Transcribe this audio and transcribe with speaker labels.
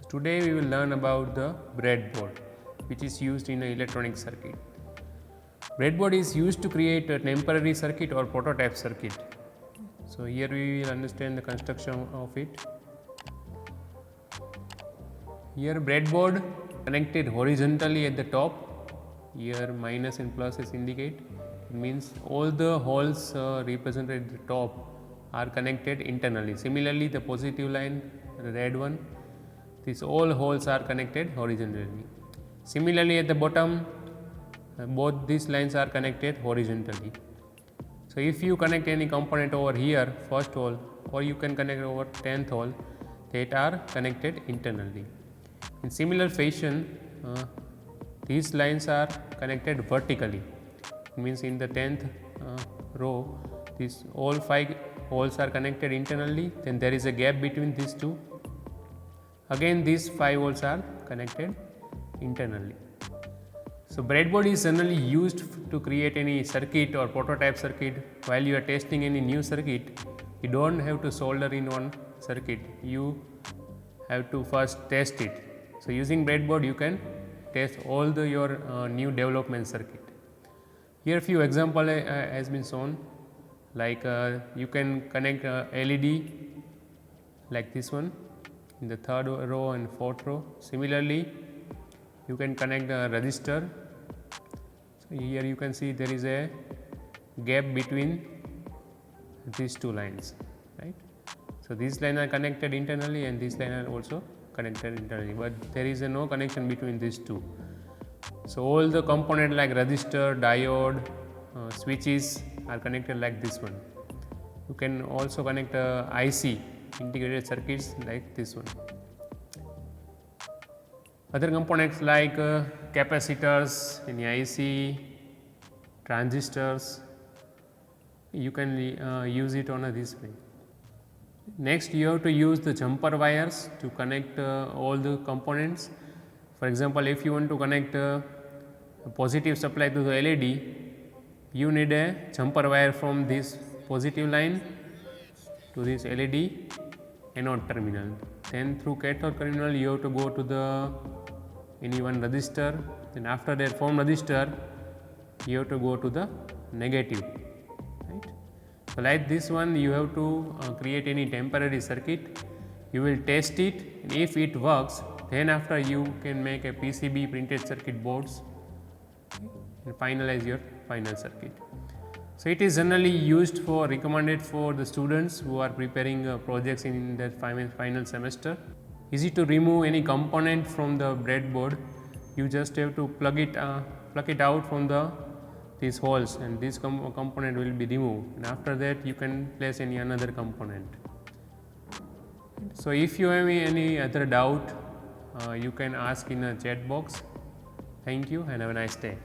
Speaker 1: Today we will learn about the breadboard, which is used in an electronic circuit. Breadboard is used to create a temporary circuit or prototype circuit. So here we will understand the construction of it. Here breadboard connected horizontally at the top. Here minus and plus is indicate. It means all the holes represented at the top are connected internally. Similarly, the positive line, the red one, these all holes are connected horizontally. Similarly, at the bottom, both these lines are connected horizontally. So if you connect any component over here, first hole, or you can connect over 10th hole, that are connected internally. In similar fashion, these lines are connected vertically. It means in the 10th row, these all 5 holes are connected internally, then there is a gap between these two. Again these 5 holes are connected internally. So breadboard is generally used to create any circuit or prototype circuit. While you are testing any new circuit, you don't have to solder in one circuit, you have to first test it. So using breadboard you can test all your new development circuit. Here few example has been shown, like you can connect LED like this one in the 3rd row and 4th row. Similarly, you can connect a resistor. So here you can see there is a gap between these two lines, right? So these lines are connected internally and these lines are also connected internally, but there is no connection between these two. So all the components like resistor, diode, switches are connected like this one. You can also connect IC, integrated circuits, like this one. Other components like capacitors, any IC, transistors, you can use it on this way. Next, you have to use the jumper wires to connect all the components. For example, if you want to connect a positive supply to the LED, you need a jumper wire from this positive line to this LED anode terminal. Then through cathode terminal you have to go to the any one resistor. Then after that from resistor you have to go to the negative. Right? So like this one you have to create any temporary circuit. You will test it, and if it works, then after you can make a PCB printed circuit boards and finalize your final circuit. So it is generally used for, recommended for the students who are preparing projects in their final semester. Easy to remove any component from the breadboard. You just have to plug it out from these holes, and this component will be removed, and after that you can place any another component. So if you have any other doubt, you can ask in a chat box. Thank you and have a nice day.